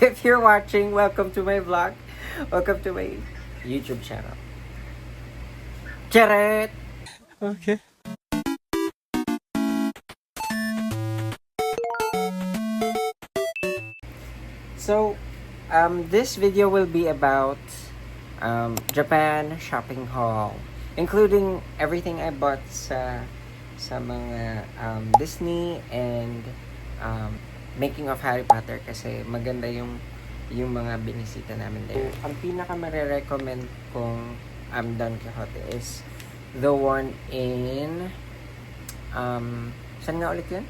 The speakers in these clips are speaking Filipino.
If you're watching, welcome to my vlog. Welcome to my YouTube channel. Charet! Okay. So, this video will be about Japan shopping haul, including everything I bought sa mga Disney and making of Harry Potter kasi maganda yung mga binisita namin there. Ang pinaka marirecommend kong Don Quixote is the one in saan nga ulit yun?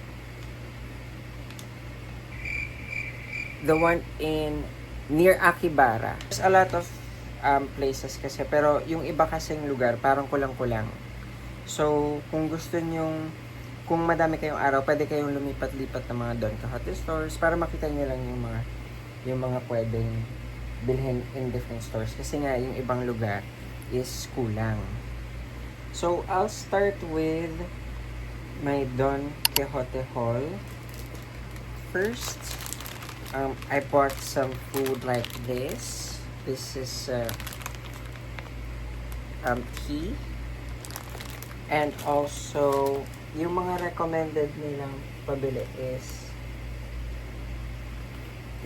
The one in near Akibara. There's a lot of places kasi, pero yung iba kasing lugar parang kulang-kulang. So, kung gusto nyong, kung madami kayong araw, pwede kayong lumipat-lipat ng mga Don Quixote stores para makita nyo lang yung mga pwedeng bilhin in different stores. Kasi nga, yung ibang lugar is kulang. So, I'll start with my Don Quixote haul. First, I bought some food like this. This is tea. And also, yung mga recommended nilang pabili is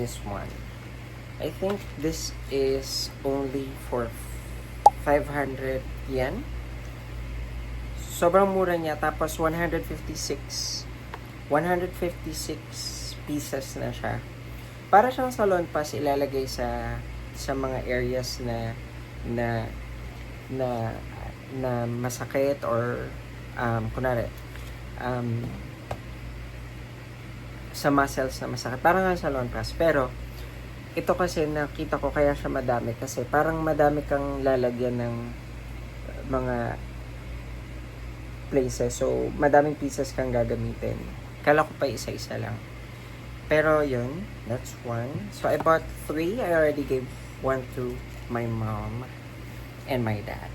this one. I think this is only for 500 yen. Sobrang mura niya. Tapos 156 pieces na siya. Para siyang salon pass, ilalagay sa mga areas na masakit or kunwari sa muscles na masakit. Parang nga salon pass. Pero ito kasi nakita ko kaya siya madami kasi parang madami kang lalagyan ng mga places. So, madaming pieces kang gagamitin. Kala ko pa isa-isa lang. Pero yun, that's one. So, I bought 3. I already gave 1 to my mom and my dad.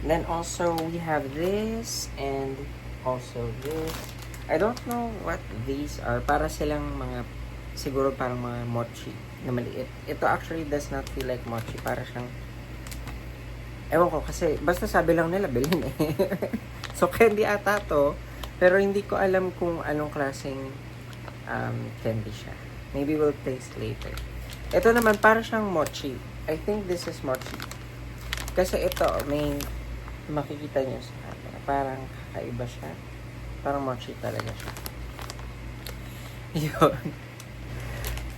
Then also, we have this and also this. I don't know what these are. Para silang mga, siguro parang mga mochi na maliit. Ito actually does not feel like mochi. Para siyang, ewan ko kasi, basta sabi lang nila, bilhin eh. So, candy ata to. Pero hindi ko alam kung anong klaseng candy siya. Maybe we'll taste later. Ito naman, para siyang mochi. I think this is mochi. Kasi ito, may makikita nyo sa camera. Parang kakaiba siya. Parang mochi talaga siya. Yun.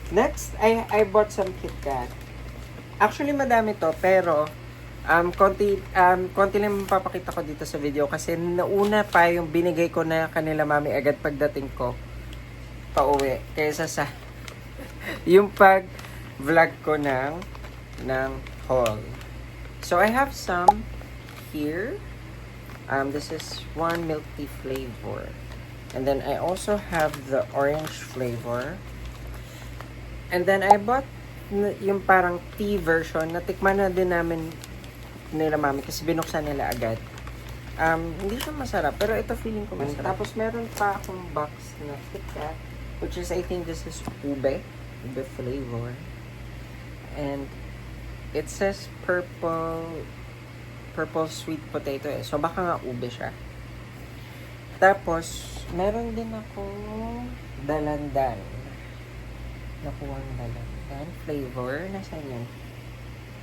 Next, I bought some KitKat. Actually, madami to, pero konti lang mapapakita ko dito sa video kasi nauna pa yung binigay ko na kanila mami agad pagdating ko pauwi kaysa sa yung pag-vlog ko ng haul. So, I have some here. This is one milk tea flavor. And then, I also have the orange flavor. And then, I bought yung parang tea version. Natikman na din namin nila mami kasi binuksan nila agad. Hindi siya masarap, pero ito feeling ko masarap. Tapos meron pa akong box na KitKat, which is, I think this is ube flavor. And it says purple sweet potato eh. So baka nga ube siya. Tapos, meron din ako dalandan. Nakuha ng dalandan flavor. Nasaan yan?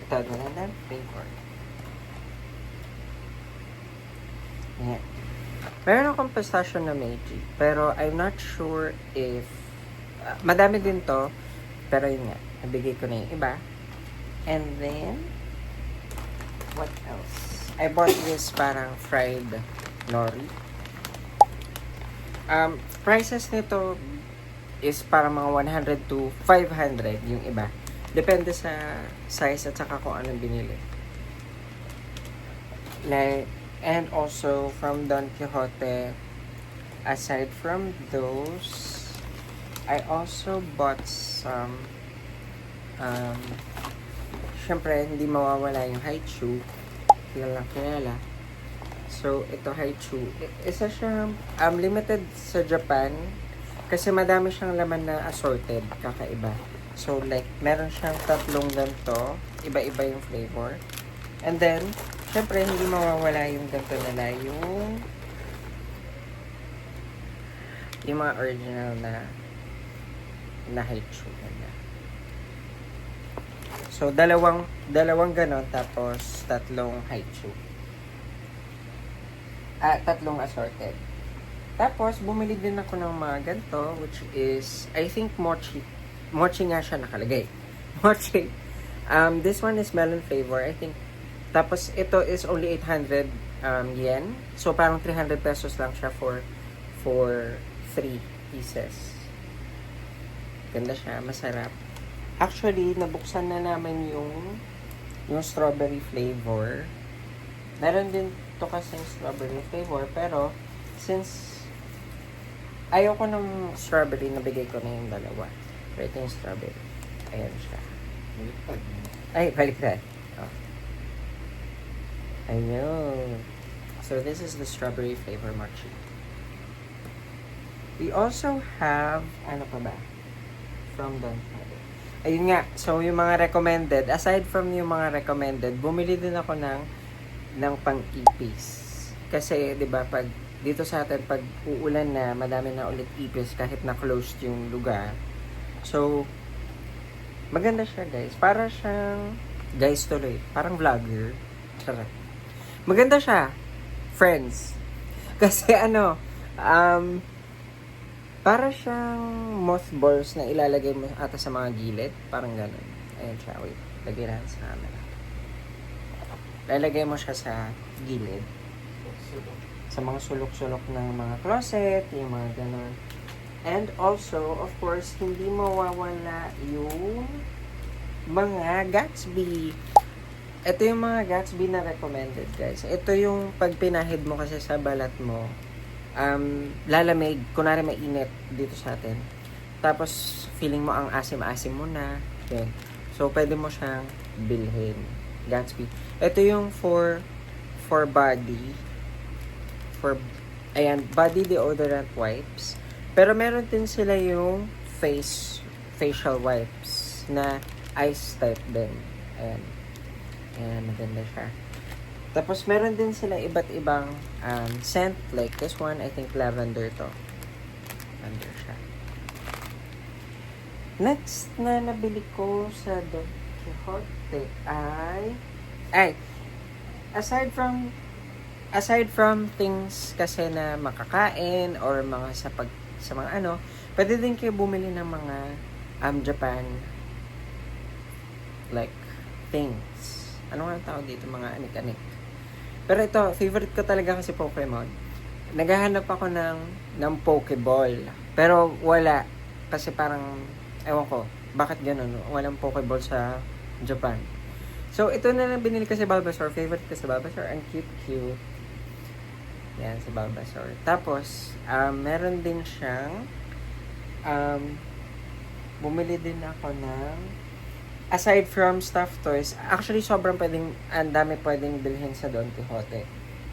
Ito, dalandan flavor. Yeah. Meron akong pistachio na Meiji. Pero I'm not sure if madami din to. Pero yun nga, nabigay ko na yung iba. And then, what else? I bought this parang fried nori. Prices nito is parang mga 100 to 500 yung iba. Depende sa size at saka kung anong binili. Like, and also from Don Quixote, aside from those, I also bought some syempre hindi mawawala yung Haichu, kilala. So ito Haichu, isa siyang limited sa Japan. Kasi madami siyang laman na assorted, kakaiba. So, like, meron siyang tatlong ganito. Iba-iba yung flavor. And then, syempre, hindi mawawala yung ganito nila. Yung mga original na haichu nila. So, dalawang ganon, tapos tatlong haichu. Tatlong assorted. Tapos, bumili din ako ng mga ganito, which is, I think, mochi. Mochi nga siya nakalagay. Mochi. This one is melon flavor, I think. Tapos, ito is only 800 yen. So, parang 300 pesos lang siya for 3 pieces. Ganda siya, masarap. Actually, nabuksan na namin yung strawberry flavor. Meron din to kasing strawberry flavor, pero since ayoko ng strawberry, nabigay ko na yung dalawa. So, ito yung strawberry. Ayan siya. Ay, baliktad. Oh. Ayun. So, this is the strawberry flavor mochi. We also have, ano pa ba? From Don Quijote. Ayun nga. So, yung mga recommended, aside from yung mga recommended, bumili din ako ng pang-ipis. Kasi, di ba, pag dito sa atin, pag uulan na, madami na ulit ipis kahit na closed yung lugar. So, maganda siya, guys. Para siyang, guys tuloy, parang vlogger. Charot. Maganda siya, friends. Kasi para siyang mothballs na ilalagay mo ata sa mga gilid. Parang ganun. Ayan siya, wait. Lagay natin sa camera. Lalagay mo siya sa gilid. Sa mga sulok-sulok ng mga closet, yung mga ganun. And also, of course, hindi mawawala yung mga Gatsby. Ito yung mga Gatsby na recommended, guys. Ito yung pag pinahid mo kasi sa balat mo, lalamig, kunwari mainit dito sa atin. Tapos, feeling mo ang asim-asim mo na. Yun. So, pwede mo siyang bilhin. Gatsby. Ito yung for body. Ayan, body deodorant wipes. Pero meron din sila yung facial wipes na ice type din. Ayan. Ayan, maganda siya. Tapos meron din sila iba't ibang scent. Like this one, I think lavender to. Lavender siya. Next na nabili ko sa Don Quijote ay aside from things kasi na makakain or mga sa mga pwede din kayo bumili ng mga Japan like things. Ano nga tawag dito? Mga anik-anik. Pero ito, favorite ko talaga kasi Pokemon. Naghahanap ako ng Pokeball. Pero wala. Kasi parang, ewan ko, bakit ganun? Walang Pokeball sa Japan. So, ito na lang binili ko si Bulbasaur. Favorite ko si Bulbasaur. Ang cute-cute. Yan, si Bulbasaur. Tapos, meron din siyang, bumili din ako ng, aside from stuffed toys, actually sobrang ang dami pwedeng bilhin sa Don Quijote.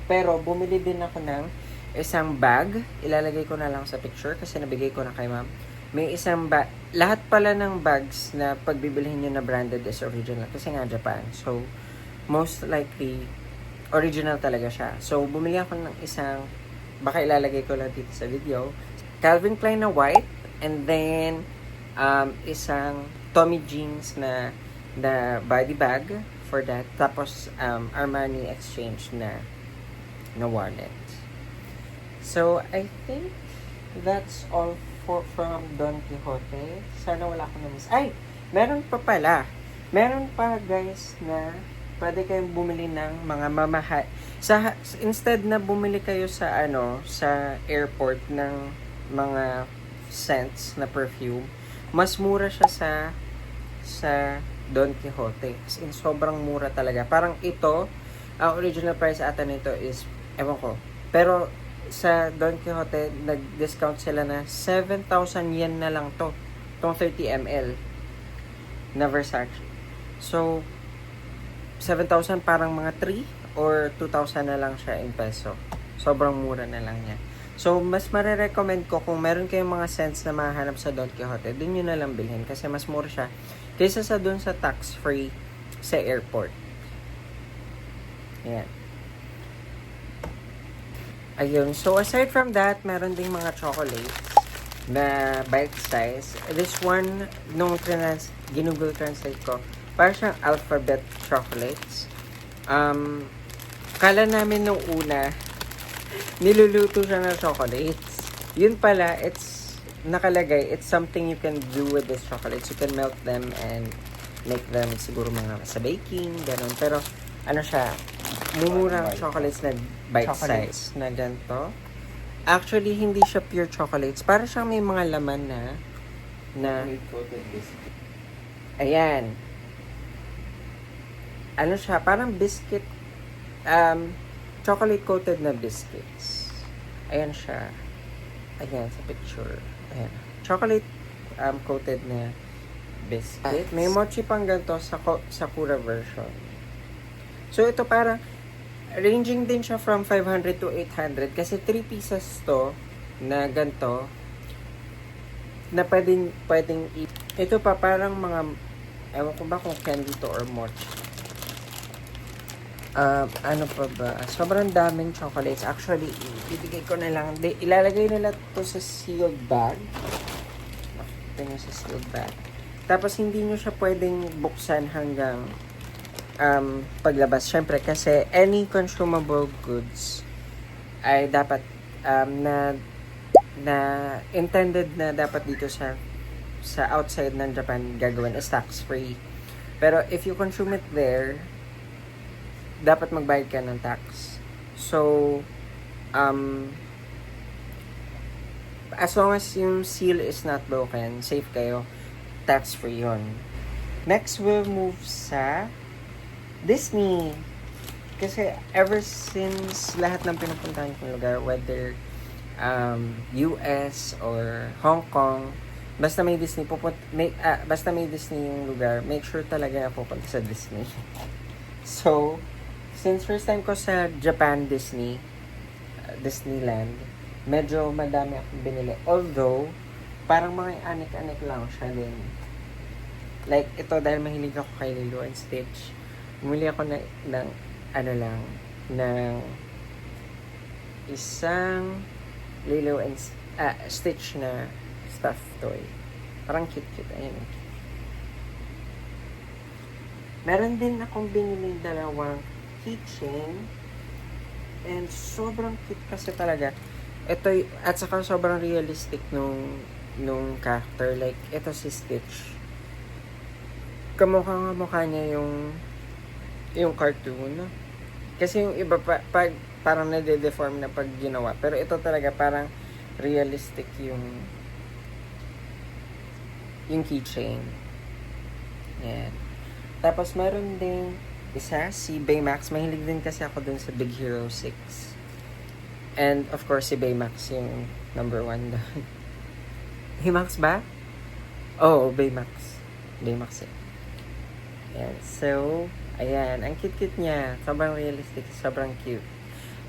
Pero, bumili din ako ng isang bag. Ilalagay ko na lang sa picture kasi nabigay ko na kay ma'am. May isang bag. Lahat pala ng bags na pagbibilhin nyo na branded is original. Kasi nga Japan. So, most likely, original talaga siya. So, bumili ako ng isang, baka ilalagay ko lang dito sa video, Calvin Klein na white, and then, isang Tommy Jeans na body bag for that. Tapos, Armani Exchange na wallet. So, I think that's all from Don Quijote. Sana wala akong na-miss. Ay! Meron pa pala. Meron pa, guys, na pwede kayong bumili ng mga mamahal. Instead na bumili kayo sa airport ng mga scents na perfume, mas mura siya sa Don Quijote. As in, sobrang mura talaga. Parang ito, ang original price ata nito is, ewan ko. Pero, sa Don Quijote, nag-discount sila na 7,000 yen na lang to. Itong 30 ml na Versace. So, 7,000 parang mga 3 or 2,000 na lang siya in peso. Sobrang mura na lang niya. So, mas marirecommend ko kung meron kayong mga scents na mahanap sa Don Quijote, dun nyo na lang bilhin kasi mas mura siya kaysa sa dun sa tax-free sa airport. Ayan. Ayun. So, aside from that, meron ding mga chocolates na bite size. This one, nung Google Translate ko, parang siyang alphabet chocolates. Kala namin nung una, niluluto siya ng chocolates. Yun pala, nakalagay, it's something you can do with these chocolates. You can melt them and make them siguro mga sa baking, ganun. Pero, ano siya, mumurang chocolates na bite size na ganito. Actually, hindi siya pure chocolates. Para siyang may mga laman na ayan. Ano siya, parang biscuit, chocolate coated na biscuits. Ayan siya. Ayan, sa picture. Ayan. Chocolate coated na biscuit. May mochi pang ganito sa Sakura version. So, ito parang ranging din siya from 500 to 800 kasi 3 pieces to na ganito na pwedeng ito pa parang mga ewan ko ba kung candy to or mochi. Ano pa ba? Sobrang daming chocolates. Actually, ibigay ko na lang. Ilalagay nila to sa sealed bag. Nakita nyo sa sealed bag. Tapos, hindi nyo siya pwedeng buksan hanggang paglabas. Syempre, kasi any consumable goods ay dapat na intended na dapat dito sa outside ng Japan gagawin is tax-free. Pero, if you consume it there, dapat magbayad ka ng tax. So, as long as yung seal is not broken, safe kayo, tax-free yun. Next, we'll move sa Disney. Kasi ever since lahat ng pinupuntahan kong lugar, whether US or Hong Kong, basta may Disney, basta may Disney yung lugar, make sure talaga na pupunta sa Disney. So, since first time ko sa Japan Disneyland, medyo madami akong binili. Although, parang mga anik-anik lang siya din. Like, ito dahil mahilig ako kay Lilo and Stitch. Bumili ako ng isang Lilo and Stitch na stuffed toy. Parang cute-cute. Ayun. Meron din akong biniling dalawang keychain. And sobrang cute kasi talaga. Ito, at saka sobrang realistic nung character. Like, ito si Stitch. Kamukha niya yung cartoon. Kasi yung iba parang nade-deform na pag ginawa. Pero ito talaga parang realistic yung keychain. Yan. Tapos meron ding isa, si Baymax. Mahilig din kasi ako dun sa Big Hero 6. And of course, si Baymax yung number 1 doon. Baymax ba? Oh, Baymax. Baymax eh. Ayan. So, ayan. Ang cute-cute niya. Sobrang realistic. Sobrang cute.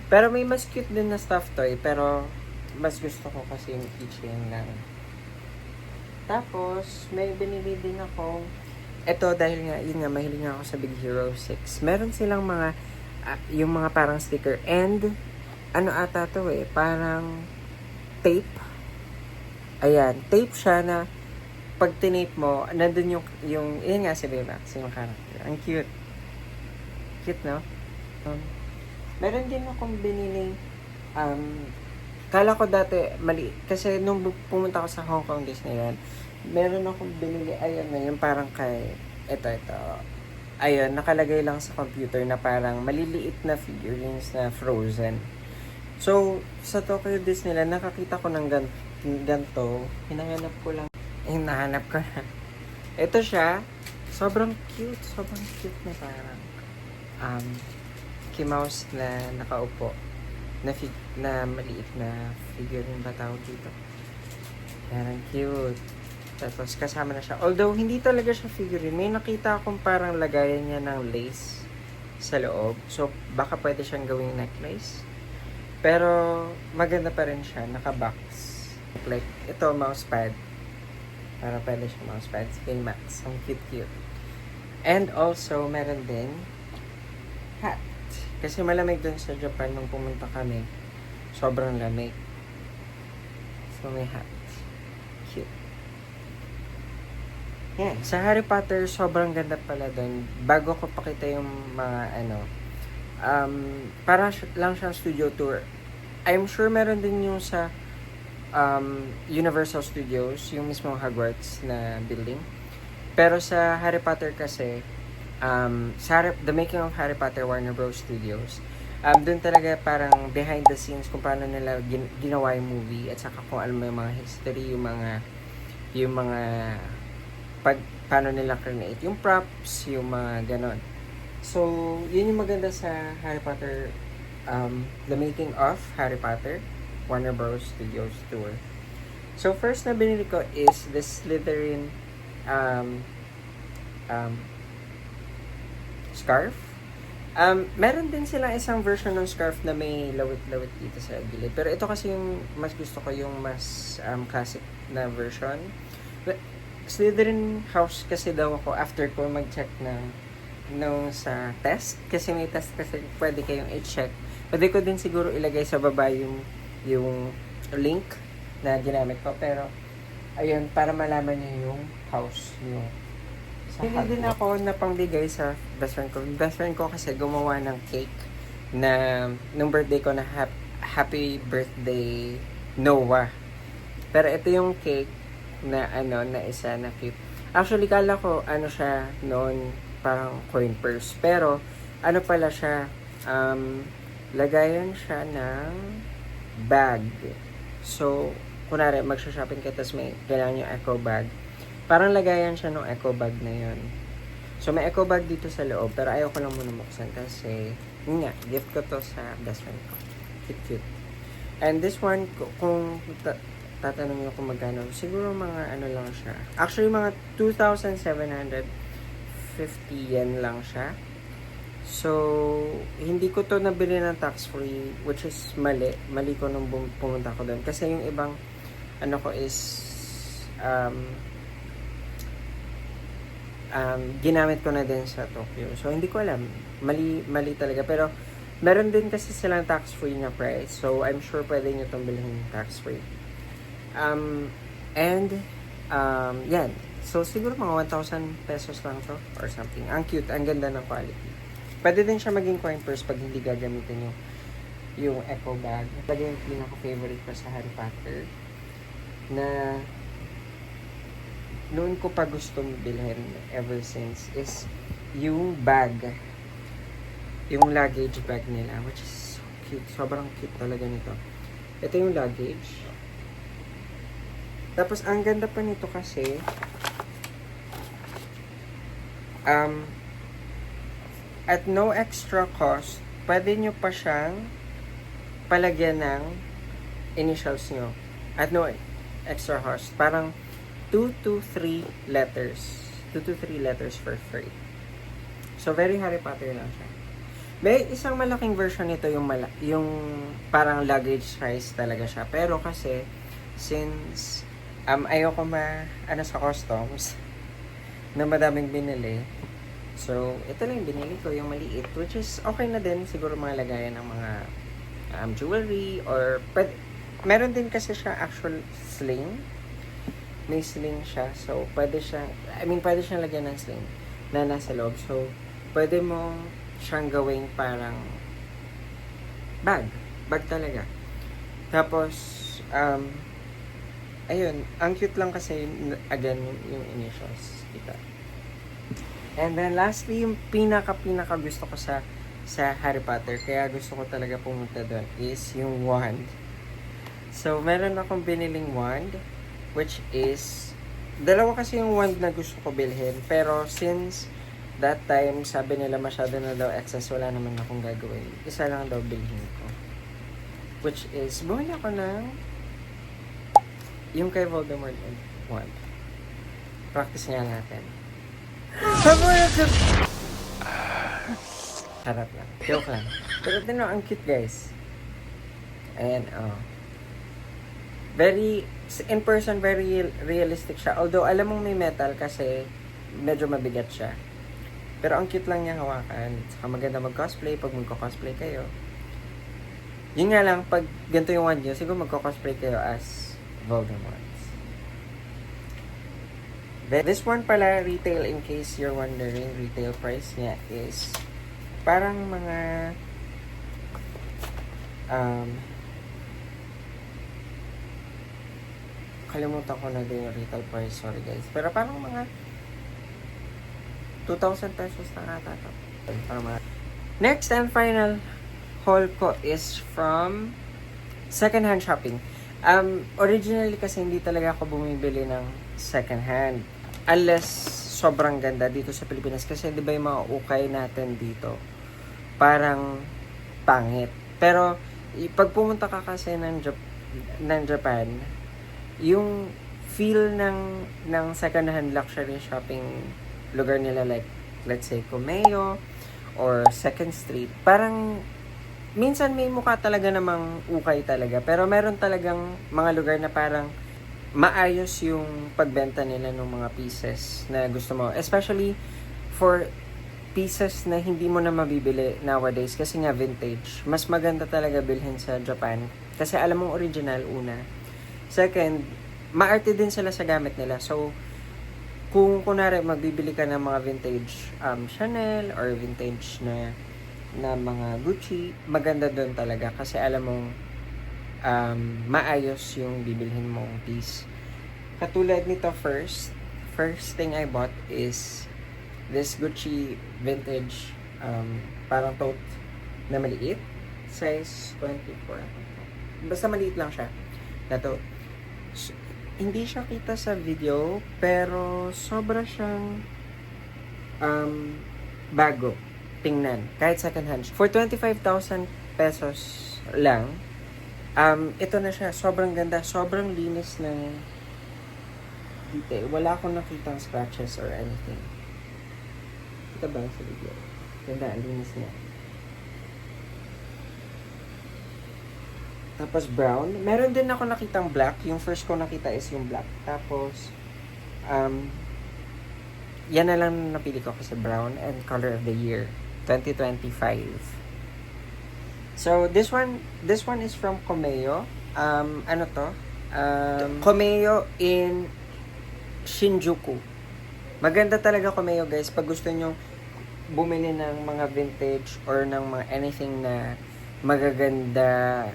Pero may mas cute din na stuffed toy. Pero, mas gusto ko kasi yung keychain lang. Tapos, may binili din ako. Ito, dahil nga, yun nga, mahilig nga ako sa Big Hero 6. Meron silang mga, yung mga parang sticker. And, ano ata to eh, parang tape. Ayan, tape siya na pag tinape mo, nandun yung yun nga si Baymax, yung character. Ang cute. Cute, no? Meron din akong biniling, kala ko dati, mali, kasi nung pumunta ako sa Hong Kong Disneyland, meron akong binili, ayun na, yung parang kay, ito, ayun, nakalagay lang sa computer na parang maliliit na figurines na Frozen. So, sa Tokyo Disneyland, nakakita ko ng ganito, hinahanap ko na. Ito siya, sobrang cute na parang, Mickey Mouse na nakaupo, na maliit na figurine ba tawag dito. Yan, cute. Tapos kasama na siya. Although, hindi talaga siya figurine. May nakita akong parang lagayan niya ng lace sa loob. So, baka pwede siyang gawing necklace. Pero, maganda pa rin siya. Naka-box. Like, ito, mousepad. Para pwede siya mousepad. Spin mats. Ang cute-cute. And also, meron din hat. Kasi malamig dun sa Japan nung pumunta kami. Sobrang lamig. So, may hat. Cute. Yan. Sa Harry Potter, sobrang ganda pala dun. Bago ko pakita yung mga para lang siyang studio tour. I'm sure meron din yung sa Universal Studios, yung mismong Hogwarts na building. Pero sa Harry Potter kasi, The Making of Harry Potter, Warner Bros. Studios, doon talaga parang behind the scenes kung paano nila ginawa yung movie at saka kung alam mo yung mga history, yung mga paano nila create yung props, yung mga ganon. So, yun yung maganda sa Harry Potter, The Making of Harry Potter, Warner Bros. Studios Tour. So, first na binili ko is the Slytherin scarf. Meron din silang isang version ng scarf na may lawit-lawit dito sa gilid. Pero ito kasi yung mas gusto ko, yung mas classic na version. Slytherin house kasi daw ako after ko mag-check nung sa test. Kasi may test kasi pwede kayong i-check. Pwede ko din siguro ilagay sa baba yung link na ginamit ko. Pero, ayun, para malaman niyo yung house nyo. Hindi din ako na pangbigay sa best friend ko. Best friend ko kasi gumawa ng cake na nung birthday ko na happy birthday Noah. Pero ito yung cake na na isa na cute. Actually, kala ko siya noon parang coin purse. Pero ano pala siya, lagayan siya ng bag. So, kunwari magsha-shopping ka tapos may kailangan yung eco bag. Parang lagayan siya ng eco bag na yun. So, may eco bag dito sa loob. Pero ayaw ko lang muna buksan kasi, yun nga, gift ko to sa best friend ko. Cute. And this one, kung tatanong nyo kung magkano, siguro mga lang siya. Actually, mga 2,750 yen lang siya. So, hindi ko to nabili ng tax-free, which is mali. Mali ko nung pumunta ko doon. Kasi yung ibang, ko is, ginamit ko na din sa Tokyo. So, hindi ko alam. Mali talaga. Pero, meron din kasi silang tax-free na price. So, I'm sure pwede nyo itong bilhin tax-free. Yan. So, siguro mga 1,000 pesos lang to or something. Ang cute. Ang ganda ng quality. Pwede din siya maging coin purse pag hindi gagamitin yung eco bag. Talaga yung pinaka-favorite ko sa Harry Potter na noon ko pa gustong bilhin ever since is yung bag. Yung luggage bag nila, which is so cute. Sobrang cute talaga nito. Ito yung luggage. Tapos, ang ganda pa nito kasi at no extra cost, pwede nyo pa siyang palagyan ng initials nyo. At no extra cost. Parang 2 to 3 letters. 2 to 3 letters for free. So, very Harry Potter lang siya. May isang malaking version nito, yung parang luggage size talaga siya. Pero kasi, since ayoko sa customs na madaming binili, so, ito lang yung binili ko, yung maliit, which is okay na din, siguro mga lagayan ng mga jewelry, or meron din kasi siya actual sling. May sling siya. So, pwede siyang lagyan ng sling na nasa loob. So, pwede mo siyang gawing parang bag. Bag talaga. Tapos, ayun. Ang cute lang kasi, again, yung initials. Kita. And then, lastly, yung pinaka gusto ko sa Harry Potter, kaya gusto ko talaga pumunta doon, is yung wand. So, meron akong biniling wand, which is, dalawa kasi yung wand na gusto ko bilhin. Pero since that time, sabi nila masyado na daw excess, wala naman akong gagawin. Isa lang daw bilhin ko. Which is, bumili ako ng yung kay Voldemort wand. Practice nga natin. Harap lang. Joke lang. Pero ito ang cute guys. Ayan, oh. Very, in person, very realistic siya. Although, alam mong may metal kasi medyo mabigat siya. Pero ang cute lang niya hawakan. Saka maganda mag-cosplay pag magko-cosplay kayo. Yun nga lang, pag ganito yung one nyo, siguro magko-cosplay kayo as Voldemort. This one pala, retail, in case you're wondering, retail price niya is parang mga kalimutan ko na din yung retail price, sorry guys. Pero parang mga 2,000 pesos na ata to. Next and final haul ko is from second-hand shopping. Originally kasi hindi talaga ako bumibili ng second-hand. Unless sobrang ganda dito sa Pilipinas. Kasi di ba yung mga ukay natin dito, parang pangit. Pero, pag pumunta ka kasi ng Japan, yung feel ng second-hand luxury shopping lugar nila, like, let's say, Kumeyo or Second Street, parang minsan may mukha talaga namang ukay talaga. Pero meron talagang mga lugar na parang maayos yung pagbenta nila ng mga pieces na gusto mo. Especially for pieces na hindi mo na mabibili nowadays kasi nga vintage. Mas maganda talaga bilhin sa Japan kasi alam mong original, una. Second, maarte din sila sa gamit nila. So, kung kunwari magbibili ka ng mga vintage Chanel or vintage na mga Gucci, maganda doon talaga kasi alam mong maayos yung bibilhin mong piece. Katulad nito, first thing I bought is this Gucci vintage parang tote na maliit, size 24. Basta maliit lang siya na tote. Hindi siya kita sa video, pero sobra siyang bago tingnan, kahit second hand. For 25,000 pesos lang, ito na siya. Sobrang ganda, sobrang linis na detail. Wala akong nakitang scratches or anything. Ito ba sa video? Ganda, linis niya. Tapos brown. Meron din ako nakitang black. Yung first ko nakita is yung black. Tapos, yan na lang napili ko kasi brown and color of the year. 2025. So, this one is from Kumeyo. Ano to? Kumeyo in Shinjuku. Maganda talaga Kumeyo, guys. Pag gusto nyo bumili ng mga vintage or ng mga anything na magaganda,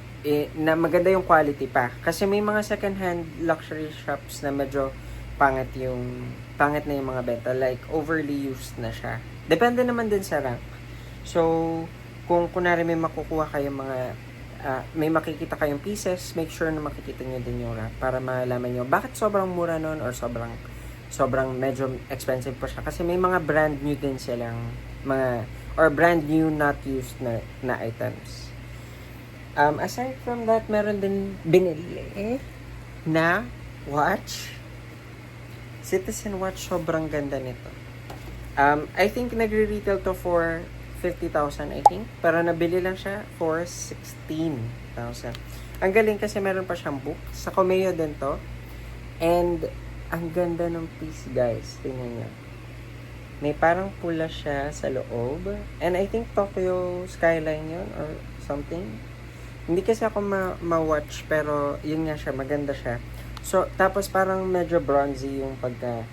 na maganda yung quality pa. Kasi may mga second-hand luxury shops na medyo pangit na yung mga benta. Like, overly used na siya. Depende naman din sa rank. So, kung kunwari may makukuha kayong mga, may makikita kayong pieces, make sure na makikita nyo din yung rank para malaman nyo bakit sobrang mura nun or sobrang medyo expensive pa siya. Kasi may mga brand new din silang mga, or brand new not used na items. Aside from that, meron din binili na watch. Citizen watch, sobrang ganda nito. I think nagre-retail to for 50,000, I think. Pero nabili lang siya for 16,000. Ang galing kasi meron pa siyang book. Sa Kumeyo din to. And ang ganda ng piece, guys. Tingnan nyo. May parang pula siya sa loob. And I think Tokyo Skyline yun or something. Hindi kasi ako ma-watch, pero yun nga siya, maganda siya. So, tapos parang medyo bronzy yung pagka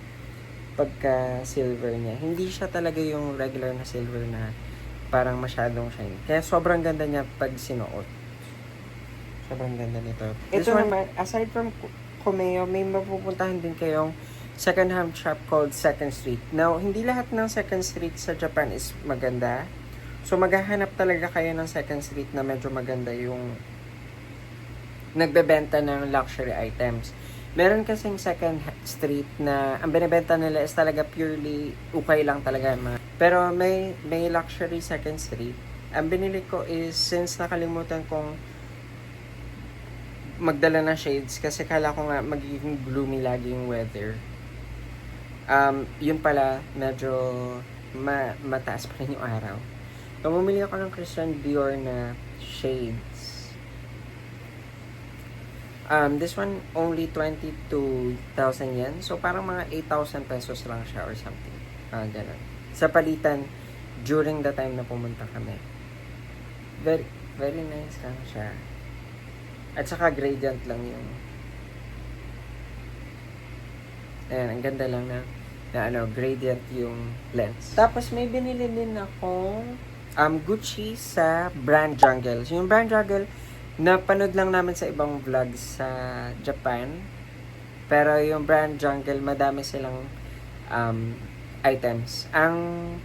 silver niya. Hindi siya talaga yung regular na silver na parang masyadong shiny. Kaya sobrang ganda niya pag sinuot. Sobrang ganda nito. Ito naman, aside from Kumeyo, may mapupuntahan din kayong second-hand shop called Second Street. Now, hindi lahat ng Second Street sa Japan is maganda. So, maghahanap talaga kayo ng Second Street na medyo maganda yung nagbebenta ng luxury items. Meron kasing Second Street na ang binibenta nila is talaga purely ukay lang talaga. Pero may luxury Second Street. Ang binili ko is, since nakalimutan kong magdala ng shades kasi kala ko nga magiging gloomy lagi yung weather. Yun pala, medyo mataas pa rin yung araw. So, bumili ako ng Christian Dior na shades. This one only 22,000 yen. So parang mga 8,000 pesos lang siya or something. Ganun. Sa palitan during the time na pumunta kami. Very, very nice lang siya. At saka gradient lang yung ayan, ang ganda lang na gradient yung lens. Tapos may binili din akong Gucci sa Brand Jungle. So, yung Brand Jungle, napanood lang namin sa ibang vlogs sa Japan. Pero yung Brand Jungle, madami silang items. Ang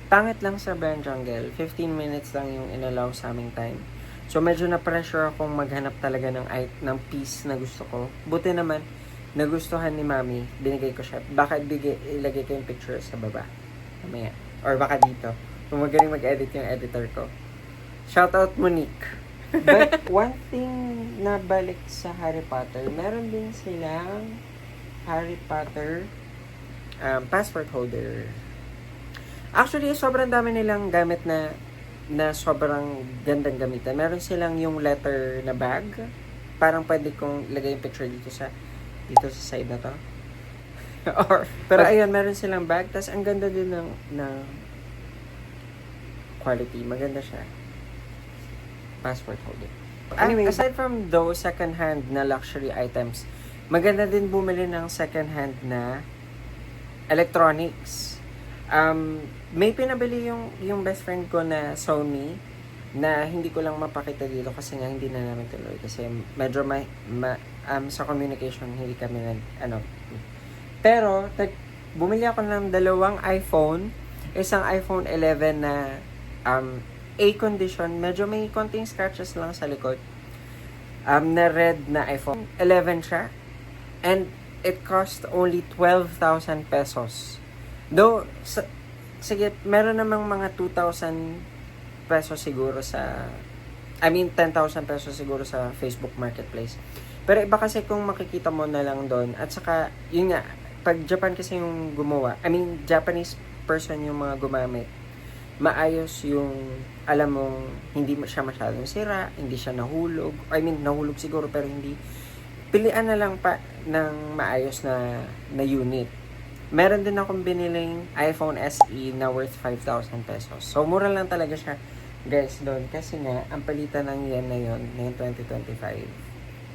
pangit lang sa Brand Jungle, 15 minutes lang yung inallow sa aming time. So, medyo na-pressure akong maghanap talaga ng piece na gusto ko. Buti naman, nagustuhan ni Mami, binigay ko siya. Baka ilagay ko yung picture sa baba. Mamaya. Or baka dito. Kung magaling mag-edit yung editor ko. Shoutout Monique. But one thing na balik sa Harry Potter, meron din silang Harry Potter passport holder. Actually, sobrang dami nilang gamit na sobrang gandang gamitan. Meron silang yung letter na bag. Parang pwede kong ilagay yung picture dito sa side na to. Pero ayun, meron silang bag. Tapos ang ganda din ng quality. Maganda siya. Passport holder. Anyway, aside from those second-hand na luxury items, maganda din bumili ng second-hand na electronics. May pinabili yung best friend ko na Sony na hindi ko lang mapakita dito kasi nga hindi na namin tuloy kasi medyo sa communication hindi kami pero bumili ako ng dalawang iPhone, isang iPhone 11 na A condition, medyo may konting scratches lang sa likod, na red na iPhone 11 siya, and it cost only 12,000 pesos. Though sige, meron namang mga 2,000 pesos siguro 10,000 pesos siguro sa Facebook Marketplace. Pero iba kasi kung makikita mo na lang doon. At saka, yun nga, pag Japan kasi yung gumawa, Japanese person yung mga gumamit, maayos yung, alam mong, hindi siya masyadong sira, hindi siya nahulog. Nahulog siguro pero hindi. Pilian na lang pa ng maayos na unit. Meron din akong biniling iPhone SE na worth 5,000 pesos. So, mura lang talaga siya, guys, doon. Kasi nga, ang palitan ng yen na yun, ngayong 2025,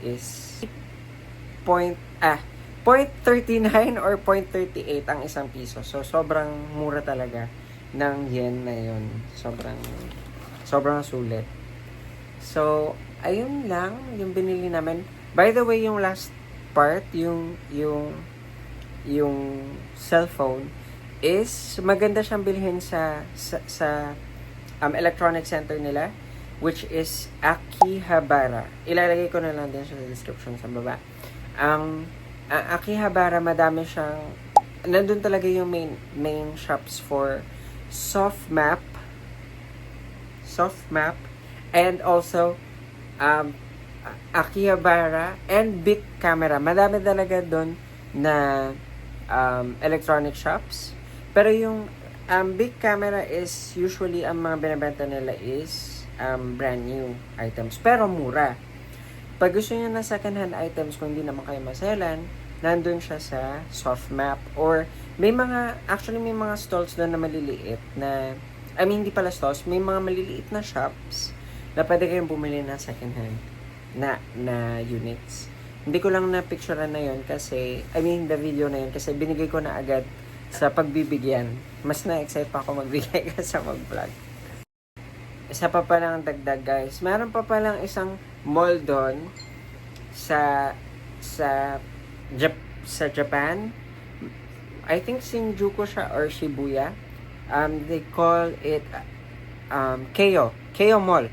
is 0.39 or 0.38 ang isang piso. So, sobrang mura talaga ng yen na yun. Sobrang sulit. So, ayun lang yung binili namin. By the way, yung last part, yung cellphone is maganda siyang bilhin sa electronic center nila, which is Akihabara. Ilalagay ko na lang din siya sa description sa baba. Ang Akihabara, madami siyang, nandun talaga yung main shops for soft map, and also Akihabara and big camera. Madami talaga doon na electronic shops. Pero yung big camera is usually ang mga binibenta nila is brand new items. Pero mura. Pag gusto niyo na second hand items, kung hindi naman kayo maselan, nandun siya sa soft map. Or may mga stalls doon na maliliit na, hindi pala stalls, may mga maliliit na shops na pwede kayong bumili na second hand na units. Hindi ko lang na-picturean na yun kasi, the video na yun kasi binigay ko na agad sa pagbibigyan. Mas na-excite pa ako magbigay ka sa mag-vlog. Isa pa palang dagdag, guys. Meron pa palang isang mall doon sa Japan. I think Shinjuku siya or Shibuya. They call it Keio Mall.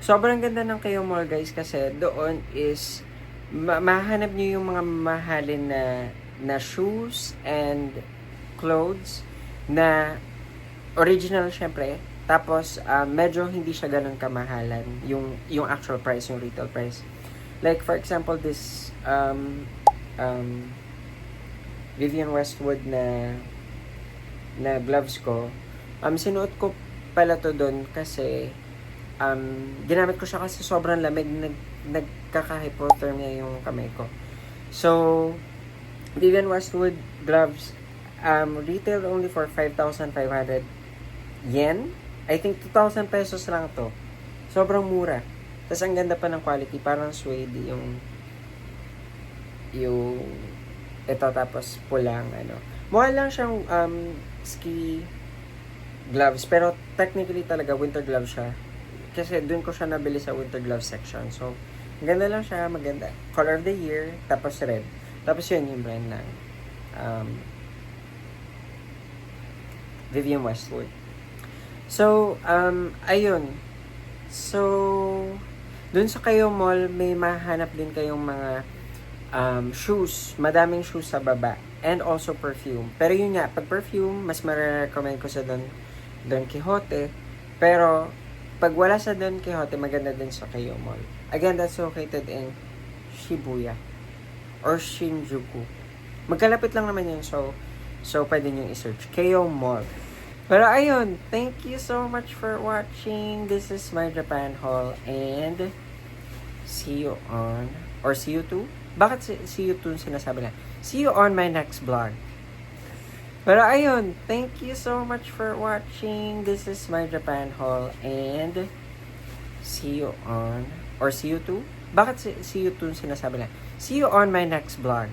Sobrang ganda ng Keio Mall, guys, kasi doon is mahanap niyo yung mga mahalin na shoes and clothes na original syempre. Tapos medyo hindi siya ganun kamahalan yung actual price, yung retail price. Like for example this Vivienne Westwood na gloves ko. Sinuot ko pala to doon kasi ginamit ko siya kasi sobrang lamig, nagkaka-hypothermia yung kamay ko. So, Vivian Westwood gloves retail only for 5,500 yen. I think 2,000 pesos lang to. Sobrang mura. Tapos ang ganda pa ng quality, parang suede yung ito, tapos pulang ano. Mukha lang siyang ski gloves, pero technically talaga winter gloves siya. Kasi dun ko siya nabili sa winter glove section. So, ganda lang siya, maganda. Color of the year, tapos red. Tapos yun yung brand ng Vivian Westwood. So, ayun. So, dun sa kayo mall, may mahanap din kayong mga shoes. Madaming shoes sa baba. And also perfume. Pero yun nga, pag perfume, mas marirecommend ko sa Don Quixote. Pero, pag wala sa Don Quixote, maganda din sa Keio Mall. Again, that's located in Shibuya or Shinjuku. Magkalapit lang naman yun. So pwede nyo i-search. Keio Mall. Pero ayun, thank you so much for watching. This is my Japan haul. And see you too? Bakit see you too sinasabi na? See you on my next vlog. Pero ayun, thank you so much for watching. This is my Japan haul. And see you too? Bakit see you too sinasabi na? See you on my next vlog.